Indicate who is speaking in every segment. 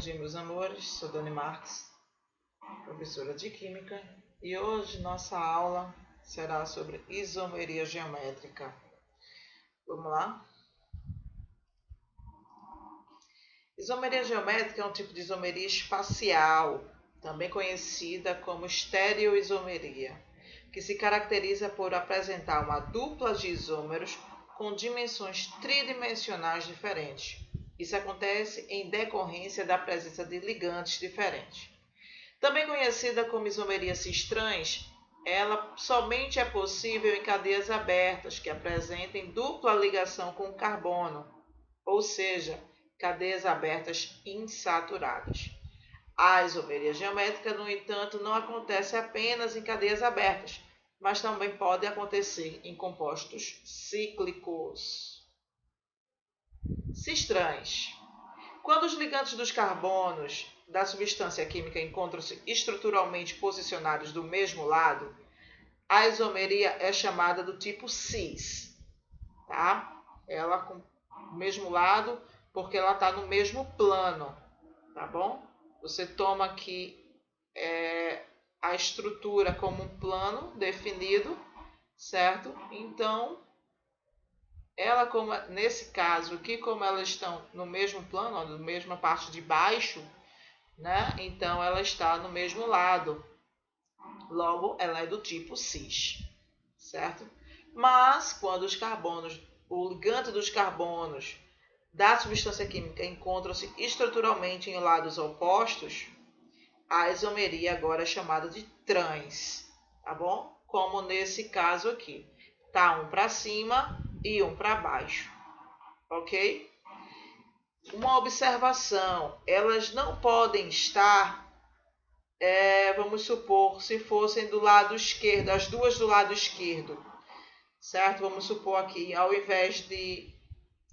Speaker 1: dia, meus amores. Sou Dani Marques, professora de Química, e hoje nossa aula será sobre isomeria geométrica. Vamos lá? Isomeria geométrica é um tipo de isomeria espacial, também conhecida como estereoisomeria, que se caracteriza por apresentar uma dupla de isômeros com dimensões tridimensionais diferentes. Isso acontece em decorrência da presença de ligantes diferentes. Também conhecida como isomeria cis-trans, ela somente é possível em cadeias abertas que apresentem dupla ligação com carbono, ou seja, cadeias abertas insaturadas. A isomeria geométrica, no entanto, não acontece apenas em cadeias abertas, mas também pode acontecer em compostos cíclicos. Cis-trans. Quando os ligantes dos carbonos da substância química encontram-se estruturalmente posicionados do mesmo lado, a isomeria é chamada do tipo cis, tá? Ela com o mesmo lado porque ela está no mesmo plano, tá bom? Você toma aqui a estrutura como um plano definido, certo? Então, ela, como nesse caso aqui, como elas estão no mesmo plano, na mesma parte de baixo, né? Então ela está no mesmo lado. Logo, ela é do tipo cis, certo? Mas quando os carbonos, o ligante dos carbonos da substância química encontram-se estruturalmente em lados opostos, a isomeria agora é chamada de trans, tá bom? Como nesse caso aqui, tá um para cima e um para baixo, ok? Uma observação, elas não podem estar, vamos supor, se fossem do lado esquerdo, as duas do lado esquerdo, certo? Vamos supor aqui, ao invés de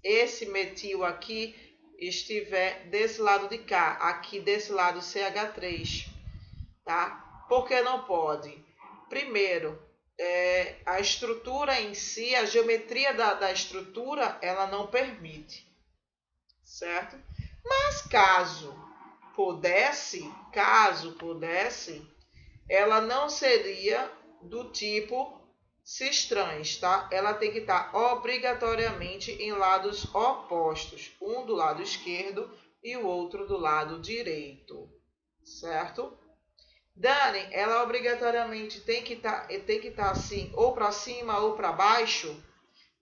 Speaker 1: esse metil aqui estiver desse lado de cá, aqui desse lado CH3, tá? Por que não pode? Primeiro, a estrutura em si, a geometria da estrutura, ela não permite, certo? Mas caso pudesse, ela não seria do tipo cis-trans, tá? Ela tem que estar obrigatoriamente em lados opostos, um do lado esquerdo e o outro do lado direito, certo? Dani, ela obrigatoriamente tem que estar assim, ou para cima ou para baixo?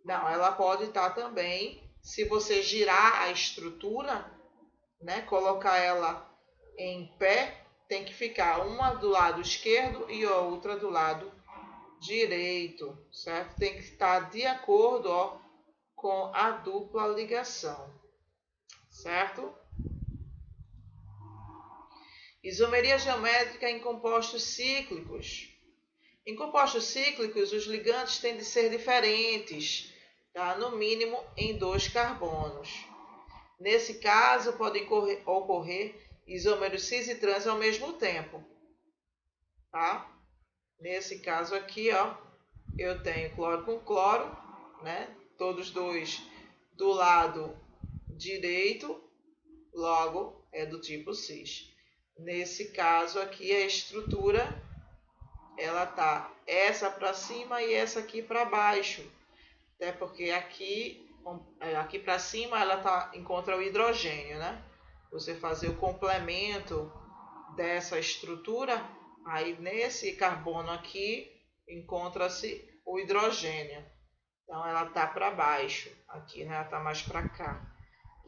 Speaker 1: Não, ela pode estar também, se você girar a estrutura, né, colocar ela em pé, tem que ficar uma do lado esquerdo e a outra do lado direito, certo? Tem que estar de acordo, ó, com a dupla ligação, certo? Isomeria geométrica em compostos cíclicos. Em compostos cíclicos, os ligantes têm de ser diferentes, tá? No mínimo em 2 carbonos. Nesse caso, podem ocorrer isômeros cis e trans ao mesmo tempo, tá? Nesse caso aqui, ó, eu tenho cloro com cloro, né? Todos dois do lado direito, logo é do tipo cis. Nesse caso aqui, a estrutura, ela tá essa para cima e essa aqui para baixo, até porque aqui para cima ela encontra o hidrogênio, né? Você fazer o complemento dessa estrutura, aí nesse carbono aqui encontra-se o hidrogênio. Então ela tá para baixo, aqui, né? Ela tá mais para cá.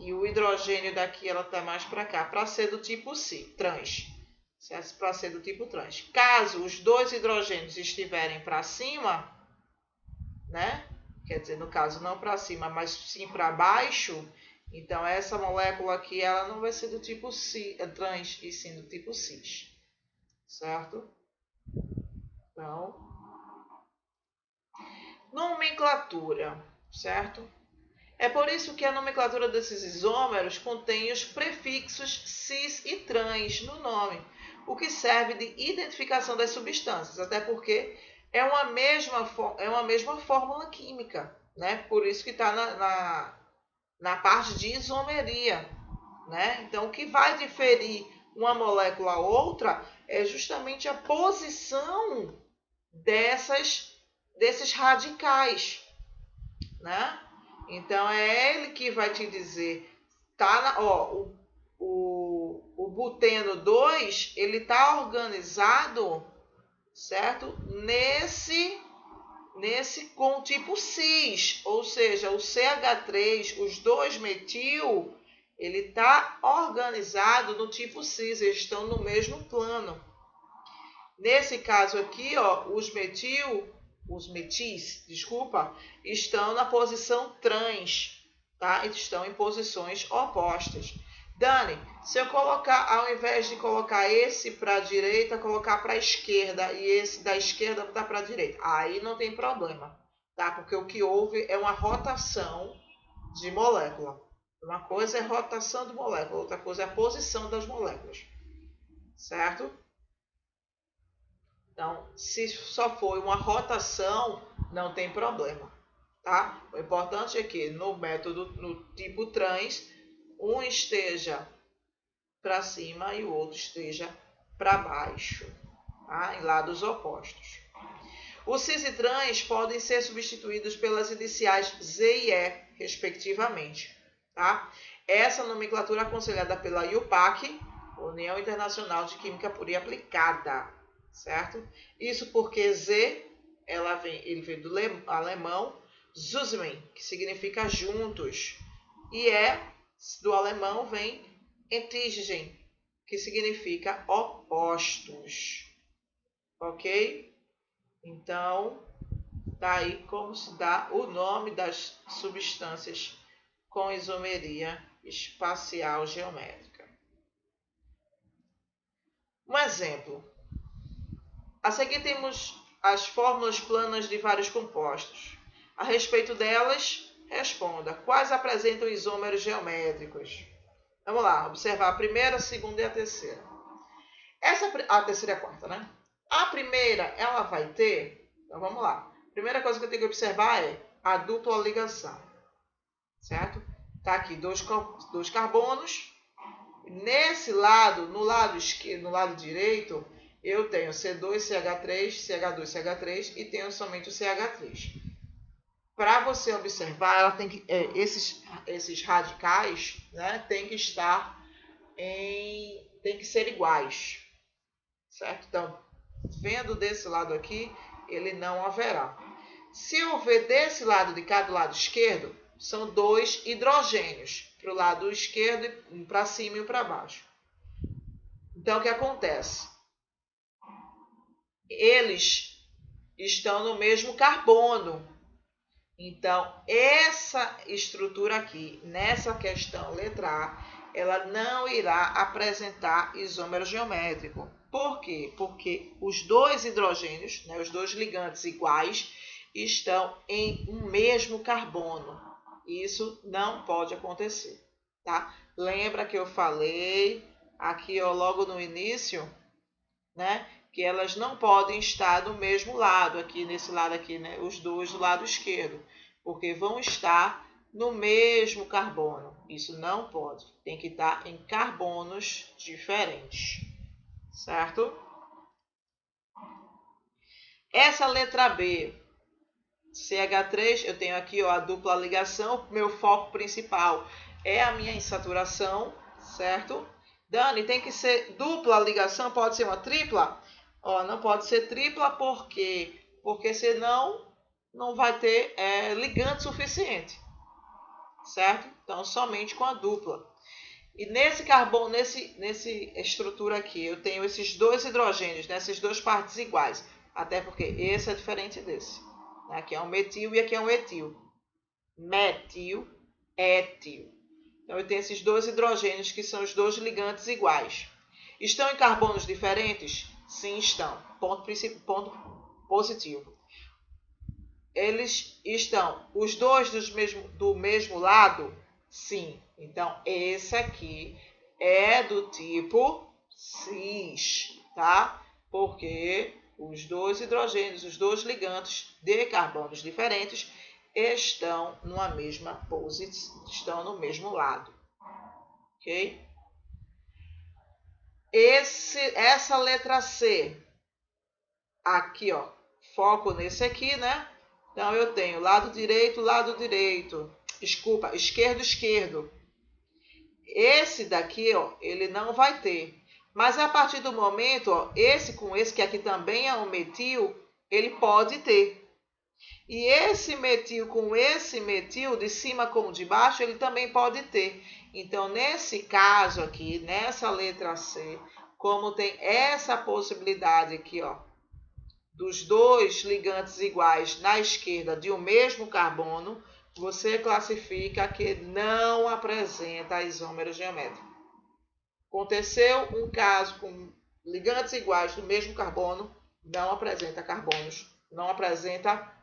Speaker 1: E o hidrogênio daqui ela tá mais para cá, para ser do tipo trans. Para ser do tipo trans. Caso os dois hidrogênios estiverem para cima, né? Quer dizer, no caso não para cima, mas sim para baixo, então essa molécula aqui ela não vai ser do tipo trans, e sim do tipo cis, certo? Então, nomenclatura, certo? É por isso que a nomenclatura desses isômeros contém os prefixos cis e trans no nome, o que serve de identificação das substâncias, até porque é uma mesma fórmula química, né? Por isso que está na parte de isomeria, né? Então, o que vai diferir uma molécula a outra é justamente a posição desses radicais, né? Então, é ele que vai te dizer, o buteno 2, ele está organizado, certo? Nesse com tipo cis, ou seja, o CH3, os 2-metil, ele está organizado no tipo cis, eles estão no mesmo plano. Nesse caso aqui, ó, os metis, estão na posição trans, tá? Estão em posições opostas. Dani, se eu colocar, ao invés de colocar esse para a direita, colocar para a esquerda e esse da esquerda botar para a direita, aí não tem problema, tá? Porque o que houve é uma rotação de molécula. Uma coisa é rotação de molécula, outra coisa é a posição das moléculas, certo? Então, se só for uma rotação, não tem problema, tá? O importante é que no método, no tipo trans, um esteja para cima e o outro esteja para baixo, tá? Em lados opostos. Os cis e trans podem ser substituídos pelas iniciais Z e E, respectivamente, tá? Essa nomenclatura é aconselhada pela IUPAC, União Internacional de Química Pura e Aplicada, certo? Isso porque Z, ele vem do alemão zusammen, que significa juntos, e do alemão vem entgegen, que significa opostos, ok? Então, daí como se dá o nome das substâncias com isomeria espacial geométrica. Um exemplo. A seguir temos as fórmulas planas de vários compostos. A respeito delas, responda: quais apresentam isômeros geométricos? Vamos lá, observar a primeira, a segunda e a terceira. A terceira e a quarta, né? A primeira, ela vai ter... Então, vamos lá. A primeira coisa que eu tenho que observar é a dupla ligação, certo? Tá aqui dois carbonos. Nesse lado, no lado esquerdo, no lado direito, eu tenho C2CH3, CH2CH3 e tenho somente o CH3. Para você observar, ela tem que, esses radicais, né, tem que ser iguais, certo? Então, vendo desse lado aqui, ele não haverá. Se houver desse lado de cá, do lado esquerdo, são dois hidrogênios, para o lado esquerdo, um para cima e um para baixo. Então, o que acontece? Eles estão no mesmo carbono. Então, essa estrutura aqui, nessa questão letra A, ela não irá apresentar isômero geométrico. Por quê? Porque os dois hidrogênios, né, os dois ligantes iguais, estão em um mesmo carbono. Isso não pode acontecer, tá? Lembra que eu falei aqui, ó, logo no início, né, que elas não podem estar do mesmo lado, aqui nesse lado aqui, né, os dois do lado esquerdo, porque vão estar no mesmo carbono. Isso não pode. Tem que estar em carbonos diferentes, certo? Essa letra B, CH3, eu tenho aqui, ó, a dupla ligação. Meu foco principal é a minha insaturação, certo? Dani, tem que ser dupla ligação, pode ser uma tripla? Ó, não pode ser tripla, por quê? Porque senão não vai ter ligante suficiente, certo? Então, somente com a dupla. E nesse carbono, nesse estrutura aqui, eu tenho esses dois hidrogênios, nessas duas partes iguais. Até porque esse é diferente desse. Aqui é um metil e aqui é um etil. Metil, etil. Então, eu tenho esses dois hidrogênios que são os dois ligantes iguais. Estão em carbonos diferentes? Sim, estão. Ponto positivo. Eles estão os dois do mesmo lado? Sim. Então, esse aqui é do tipo cis, tá? Porque os dois hidrogênios, os dois ligantes de carbonos diferentes estão numa mesma posição, estão no mesmo lado. ok? Essa letra C, aqui, ó, foco nesse aqui, né? Então, eu tenho lado direito. Desculpa, esquerdo, esquerdo. Esse daqui, ó, ele não vai ter. Mas a partir do momento, ó, esse com esse, que aqui também é um metil, ele pode ter. E esse metil com esse metil, de cima com o de baixo, ele também pode ter. Então, nesse caso aqui, nessa letra C, como tem essa possibilidade aqui, ó, dos dois ligantes iguais na esquerda de um mesmo carbono, você classifica que não apresenta isômero geométrico. Aconteceu um caso com ligantes iguais do mesmo carbono, não apresenta carbonos, não apresenta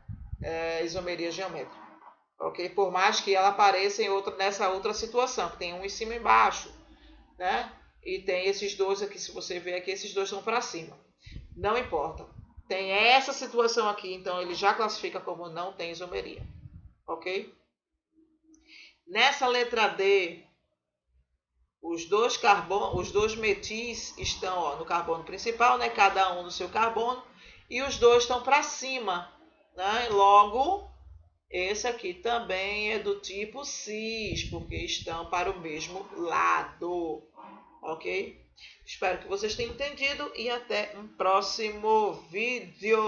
Speaker 1: isomeria geométrica. Ok? Por mais que ela apareça nessa outra situação, que tem um em cima e embaixo, né? E tem esses dois aqui, se você ver aqui, esses dois estão para cima. Não importa. Tem essa situação aqui, então ele já classifica como não tem isomeria. Ok? Nessa letra D, os dois metis estão, ó, no carbono principal, né? Cada um no seu carbono, e os dois estão para cima, né? Logo, esse aqui também é do tipo cis, porque estão para o mesmo lado, ok? Espero que vocês tenham entendido e até um próximo vídeo.